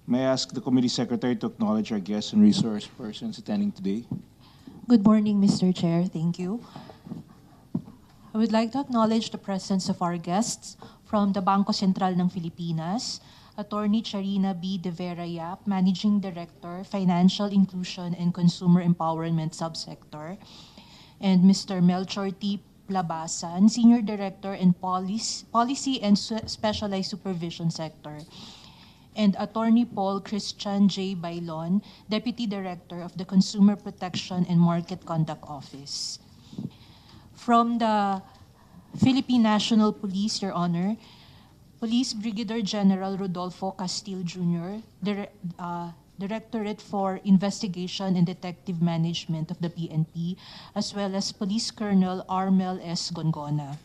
May I ask the committee secretary to acknowledge our guests and resource persons attending today? Good morning, Mr. Chair. Thank you. I would like to acknowledge the presence of our guests from the Bangko Sentral ng Filipinas, Attorney Charina B. De Vera Yap, Managing Director, Financial Inclusion and Consumer Empowerment Subsector, and Mr. Melchor T. Plabasan, Senior Director in Policy and Specialized Supervision Sector, and Attorney Paul Christian J. Bailon, Deputy Director of the Consumer Protection and Market Conduct Office. From the Philippine National Police, Your Honor, Police Brigadier General Rodolfo Castil Jr., Directorate for Investigation and Detective Management of the PNP, as well as Police Colonel Armel S. Gongona.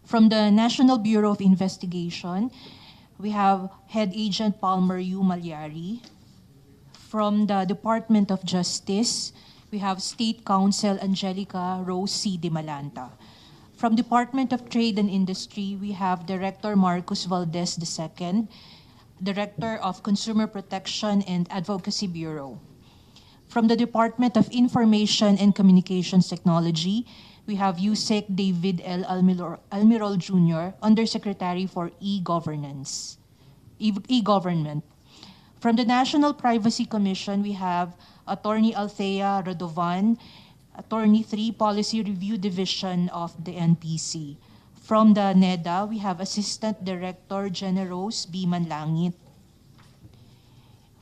From the National Bureau of Investigation, we have Head Agent Palmer U. Malyari. From the Department of Justice, we have State Counsel Angelica Rose C. De Malanta. From Department of Trade and Industry, we have Director Marcos Valdez II, Director of Consumer Protection and Advocacy Bureau. From the Department of Information and Communications Technology, we have Yusek David L. Almirol Jr., Undersecretary for E-Government. From the National Privacy Commission, we have Attorney Althea Radovan, Attorney 3, Policy Review Division of the NPC. From the NEDA, we have Assistant Director Generose B. Manlangit.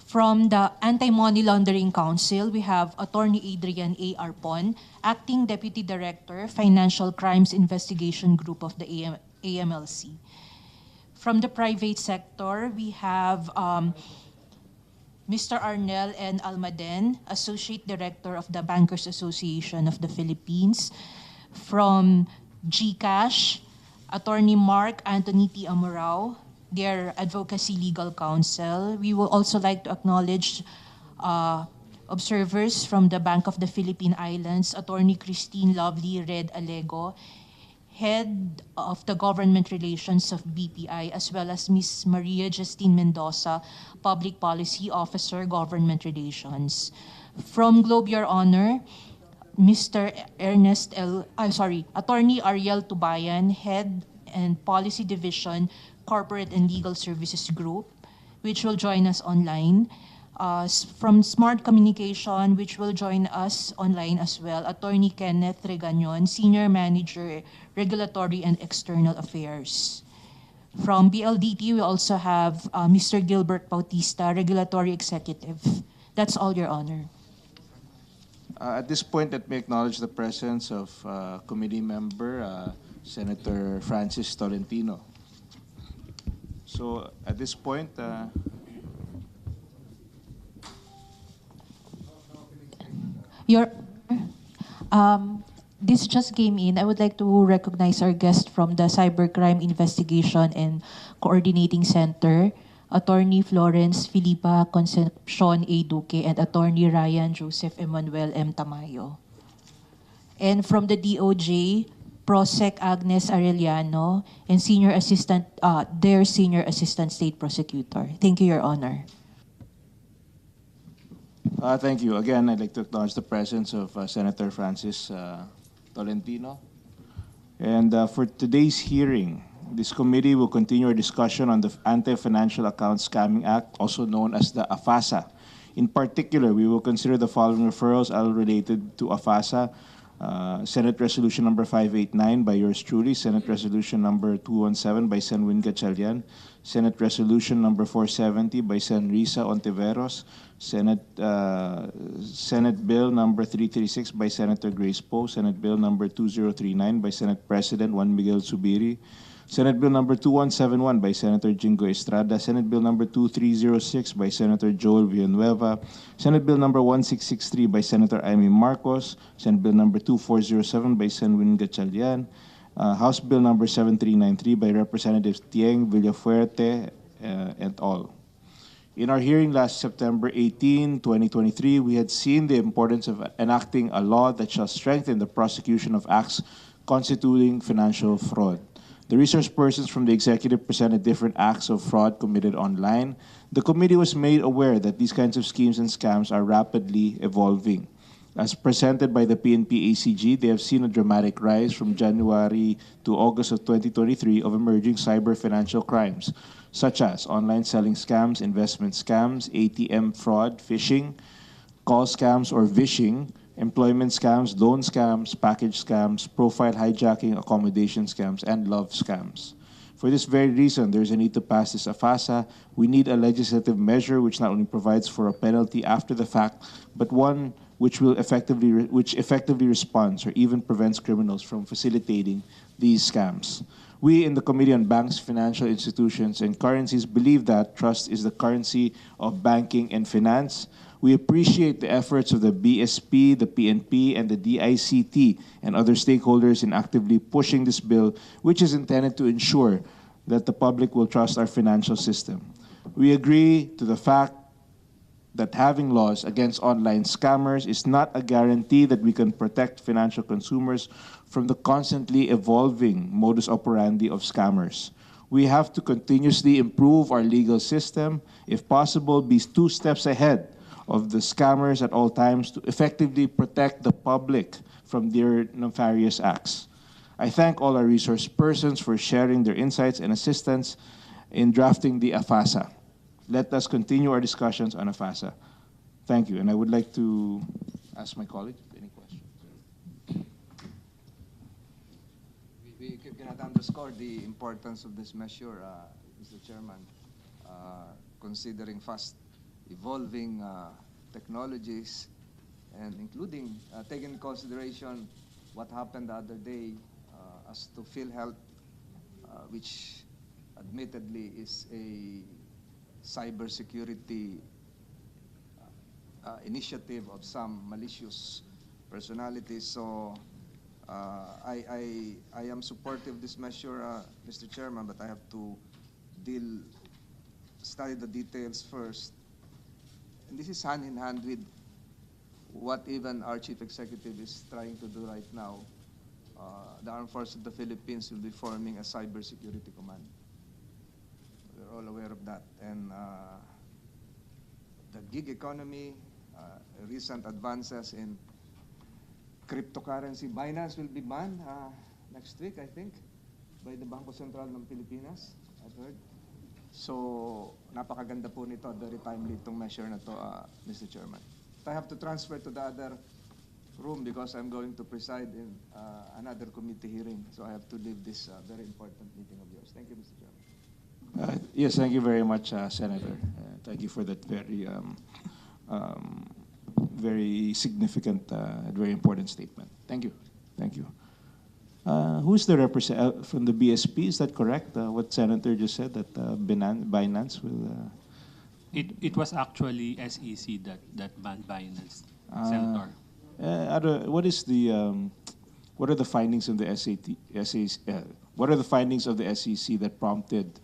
From the Anti-Money Laundering Council, we have Attorney Adrian A. Arpon, Acting Deputy Director, Financial Crimes Investigation Group of the AMLC. From the private sector, we have Mr. Arnel N. Almaden, Associate Director of the Bankers Association of the Philippines. From GCash, Attorney Mark Anthony T. Amorao, their Advocacy Legal Counsel. We will also like to acknowledge observers from the Bank of the Philippine Islands, Attorney Christine Lovely Red Alego, Head of the Government Relations of BPI, as well as Ms. Maria Justine Mendoza, Public Policy Officer, Government Relations. From Globe, Your Honor, Attorney Ariel Tubayan, Head and Policy Division, Corporate and Legal Services Group, which will join us online. From Smart Communication, which will join us online as well, Attorney Kenneth Regañon, Senior Manager, Regulatory and External Affairs. From BLDT, we also have Mr. Gilbert Bautista, Regulatory Executive. That's all, Your Honor. At this point, let me acknowledge the presence of committee member, Senator Francis Tolentino. So at this point, This just came in. I would like to recognize our guest from the Cybercrime Investigation and Coordinating Center, Attorney Florence Filipa Concepcion A. Duque, and Attorney Ryan Joseph Emmanuel M. Tamayo. And from the DOJ, Prosec Agnes Arellano, and their Senior Assistant State Prosecutor. Thank you, Your Honor. thank you. Again, I'd like to acknowledge the presence of Senator Francis Tolentino. And for today's hearing, this committee will continue our discussion on the Anti-Financial Account Scamming Act, also known as the AFASA. In particular, we will consider the following referrals all related to AFASA. Senate Resolution number 589 by yours truly, Senate Resolution number 217 by Sen. Win Gatchalian, Senate Resolution number 470 by Sen. Risa Ontiveros, Senate Bill number 336 by Senator Grace Poe, Senate Bill number 2039 by Senate President Juan Miguel Zubiri, Senate Bill number 2171 by Senator Jingo Estrada, Senate Bill number 2306 by Senator Joel Villanueva, Senate Bill number 1663 by Senator Amy Marcos, Senate Bill number 2407 by Sen. Win Gatchalian, House Bill number 7393 by Representatives Tieng, Villafuerte, and all. In our hearing last September 18, 2023, we had seen the importance of enacting a law that shall strengthen the prosecution of acts constituting financial fraud. The resource persons from the executive presented different acts of fraud committed online. The committee was made aware that these kinds of schemes and scams are rapidly evolving. As presented by the PNP ACG, they have seen a dramatic rise from January to August of 2023 of emerging cyber financial crimes, such as online selling scams, investment scams, ATM fraud, phishing, call scams or vishing, employment scams, loan scams, package scams, profile hijacking, accommodation scams, and love scams. For this very reason, there's a need to pass this AFASA. We need a legislative measure which not only provides for a penalty after the fact, but one which effectively responds or even prevents criminals from facilitating these scams. We in the Committee on Banks, Financial Institutions, and Currencies believe that trust is the currency of banking and finance. We appreciate the efforts of the BSP, the PNP, and the DICT and other stakeholders in actively pushing this bill, which is intended to ensure that the public will trust our financial system. We agree to the fact that having laws against online scammers is not a guarantee that we can protect financial consumers from the constantly evolving modus operandi of scammers. We have to continuously improve our legal system, if possible, be 2 steps ahead of the scammers at all times to effectively protect the public from their nefarious acts. I thank all our resource persons for sharing their insights and assistance in drafting the AFASA. Let us continue our discussions on AFASA. Thank you, and I would like to ask my colleague any questions. We cannot underscore the importance of this measure, Mr. Chairman, considering fast evolving technologies and including taking into consideration what happened the other day as to PhilHealth, which admittedly is a cybersecurity initiative of some malicious personalities. So I am supportive of this measure, Mr. Chairman, but I have to study the details first. And this is hand in hand with what even our Chief Executive is trying to do right now. The Armed Forces of the Philippines will be forming a cybersecurity command. We're all aware of that. And the gig economy, recent advances in cryptocurrency. Binance will be banned next week, I think, by the Bangko Sentral ng Pilipinas, I've heard. So, napakaganda po nito, very timely itong measure na to, Mr. Chairman. I have to transfer to the other room because I'm going to preside in another committee hearing. So I have to leave this very important meeting of yours. Thank you, Mr. Chairman. Yes, thank you very much, Senator. Thank you for that very significant, very important statement. Thank you. Thank you. Who's the representative from the BSP? Is that correct? What Senator just said, that Binance will... It was actually SEC that banned Binance, Senator. What are the findings of the what are the findings of the SEC that prompted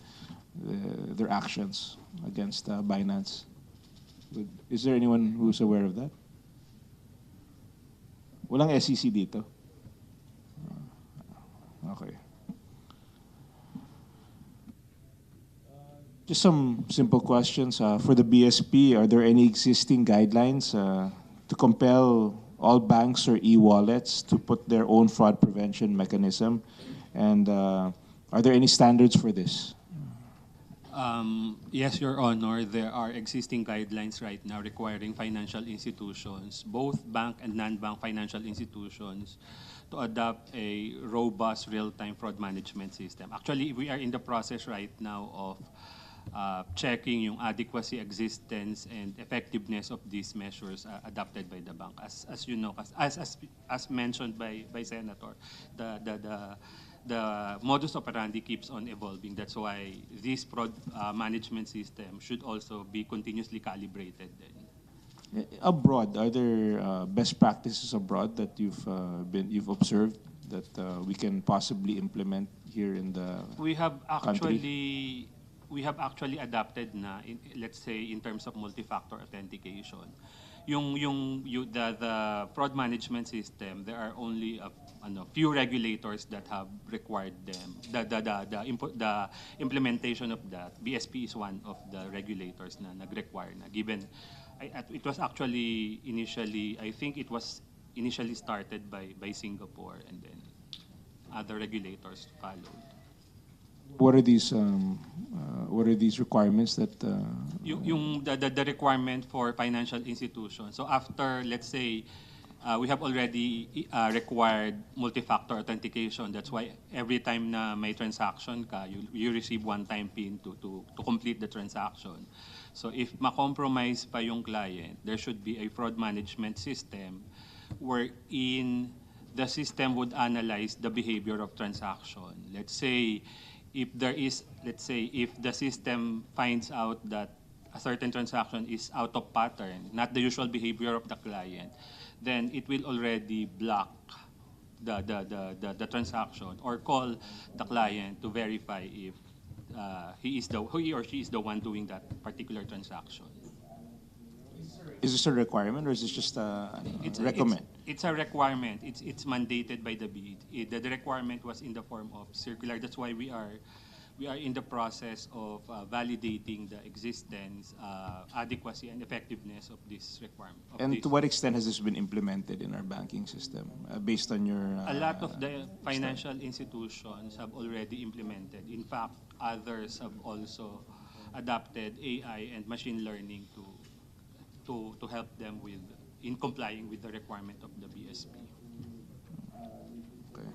their actions against Binance? Is there anyone who's aware of that? Walang SEC dito? Okay. Just some simple questions. For the BSP, are there any existing guidelines to compel all banks or e-wallets to put their own fraud prevention mechanism? And are there any standards for this? Yes, Your Honor, there are existing guidelines right now requiring financial institutions, both bank and non-bank financial institutions, to adopt a robust real-time fraud management system. Actually, we are in the process right now of checking yung adequacy, existence, and effectiveness of these measures adopted by the bank. As you know, as mentioned by Senator, the modus operandi keeps on evolving. That's why this fraud management system should also be continuously calibrated. Abroad, are there best practices abroad that you've observed that we can possibly implement here in the country? We have actually adapted na, let's say, in terms of multi-factor authentication. the fraud management system, there are only a few regulators that have required them. The implementation of that, BSP is one of the regulators na nag-require na. Given, it was actually initially, I think it was initially started by Singapore, and then other regulators followed. What are these requirements that? The requirement for financial institutions. So after, let's say, we have already required multi-factor authentication. That's why every time na may transaction ka, you receive one-time PIN to complete the transaction. So if ma-compromise pa yung client, there should be a fraud management system wherein the system would analyze the behavior of transaction. Let's say if the system finds out that a certain transaction is out of pattern, not the usual behavior of the client, then it will already block the transaction or call the client to verify if he or she is the one doing that particular transaction. Is this a requirement or is this just a recommend? It's a requirement. It's mandated by the BID. The requirement was in the form of circular. That's why we are in the process of validating the existence, adequacy, and effectiveness of this requirement. And to what extent has this been implemented in our banking system, based on your? A lot of the financial institutions have already implemented. In fact, others have also adopted AI and machine learning to help them in complying with the requirement of the BSP. Okay.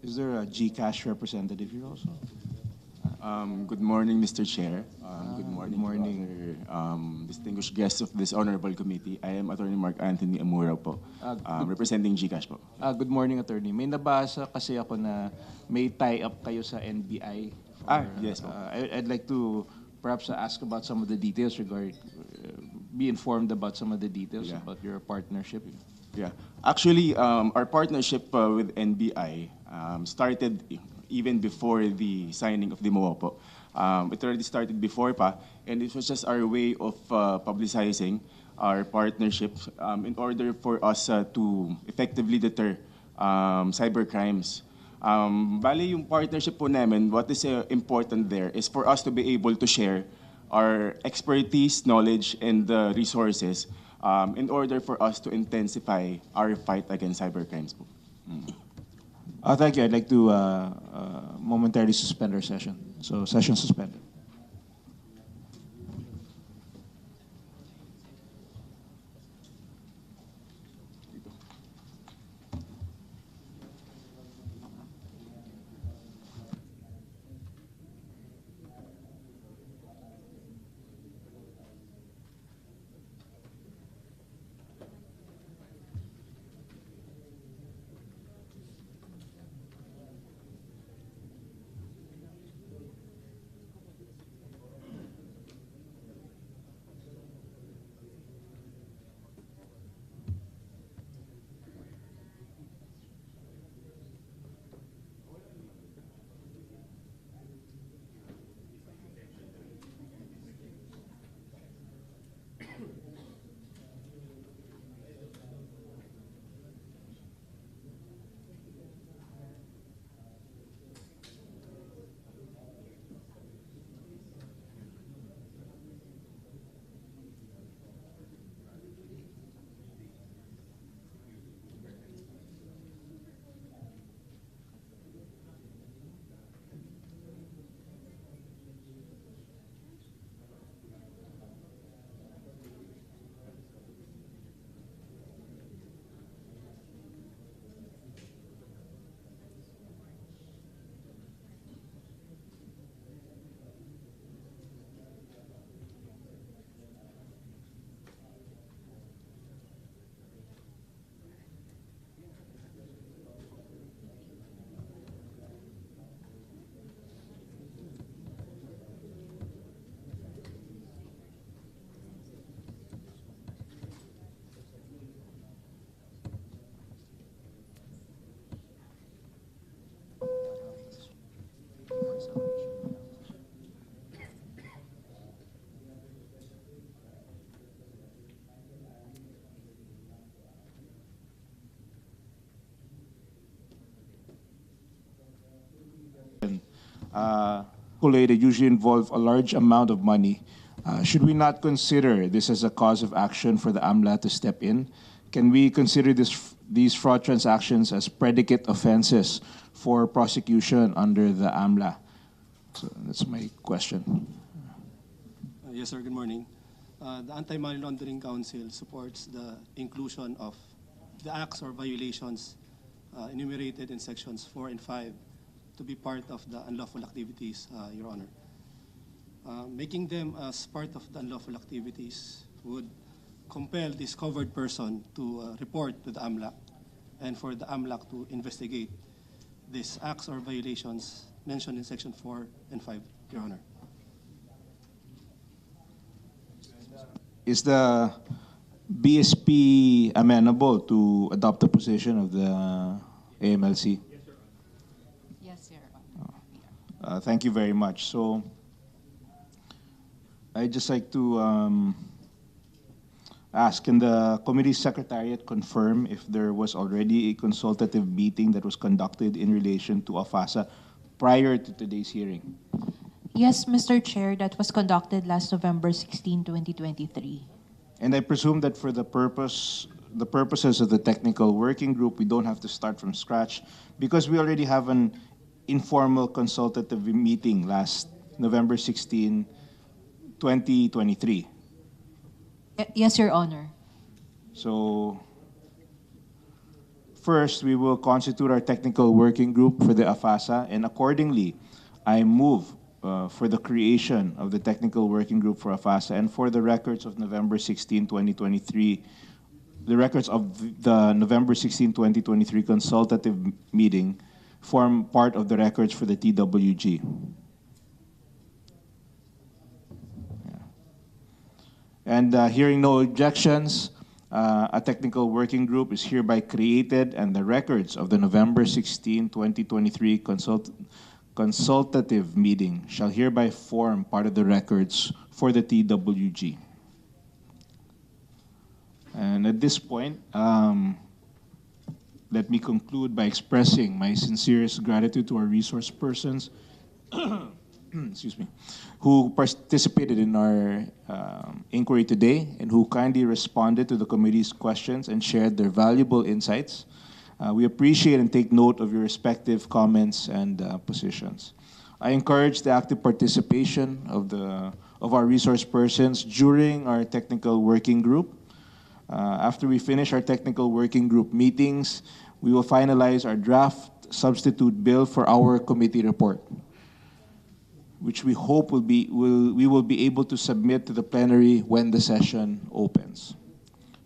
Is there a GCash representative here also? Good morning, Mr. Chair. Good good morning, morning. to our distinguished guests of this honorable committee. I am Attorney Mark Anthony Amura po, representing GCash po. Good morning, attorney. May nabasa kasi ako na may tie-up kayo sa NBI. Yes po. I'd like to perhaps ask about some of the details be informed about some of the details Yeah. about your partnership. Yeah. Actually, our partnership with NBI started even before the signing of the MOA po. It already started before pa, and it was just our way of publicizing our partnership in order for us to effectively deter cybercrimes. Bali yung partnership po namin, what is important there is for us to be able to share our expertise, knowledge, and resources in order for us to intensify our fight against cybercrimes po. Thank you. I'd like to momentarily suspend our session. So, session suspended. calculated usually involve a large amount of money. Should we not consider this as a cause of action for the AMLA to step in? Can we consider these fraud transactions as predicate offenses for prosecution under the AMLA? So that's my question. Yes, sir. Good morning. The Anti-Money Laundering Council supports the inclusion of the acts or violations enumerated in sections 4 and 5 to be part of the unlawful activities, Your Honor. Making them as part of the unlawful activities would compel this covered person to report to the AMLA and for the AMLA to investigate these acts or violations mentioned in section 4 and 5, Your Honor. Is the BSP amenable to adopt the position of the AMLC? Yes, Your Honor. Thank you very much. So I'd just like to ask, can the committee secretariat confirm if there was already a consultative meeting that was conducted in relation to AFASA prior to today's hearing? Yes, Mr. Chair, that was conducted last November 16, 2023. And I presume that for the purposes of the technical working group, we don't have to start from scratch because we already have an informal consultative meeting last November 16, 2023. Yes, Your Honor. So first, we will constitute our technical working group for the AFASA, and accordingly, I move for the creation of the technical working group for AFASA and for the records of November 16, 2023, the records of the November 16, 2023 consultative meeting form part of the records for the TWG. And hearing no objections, a technical working group is hereby created and the records of the November 16, 2023 consultative meeting shall hereby form part of the records for the TWG. And at this point, let me conclude by expressing my sincerest gratitude to our resource persons excuse me, who participated in our inquiry today and who kindly responded to the committee's questions and shared their valuable insights. We appreciate and take note of your respective comments and positions. I encourage the active participation of our resource persons during our technical working group. After we finish our technical working group meetings, we will finalize our draft substitute bill for our committee report, which we hope we will be able to submit to the plenary when the session opens.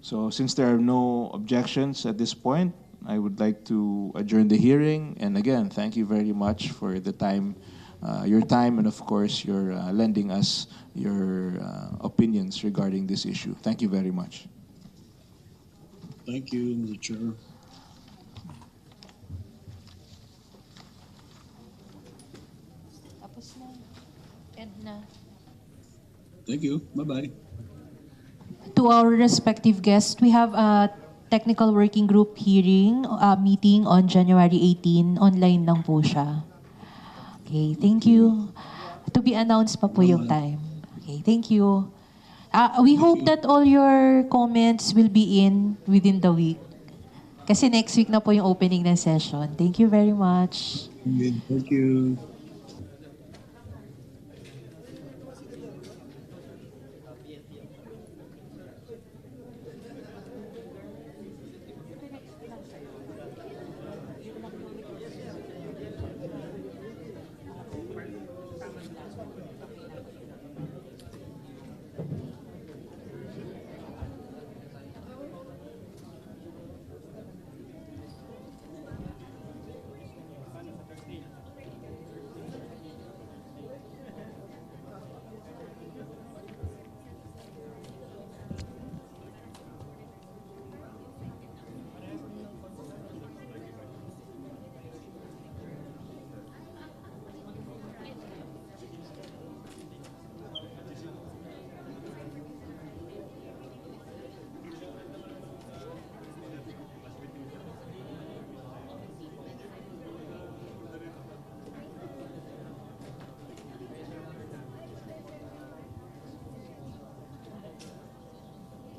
So since there are no objections at this point, I would like to adjourn the hearing. And again, thank you very much for the time, your time, and of course, your lending us your opinions regarding this issue. Thank you very much. Thank you, Mr. Chair. Tapos na. End na. Thank you. Bye-bye. To our respective guests, we have a technical working group hearing, meeting on January 18. Online lang po siya. Okay, thank you. To be announced pa po yung time. Okay, thank you. We hope that all your comments will be in within the week. Kasi next week na po yung opening ng session. Thank you very much. Thank you.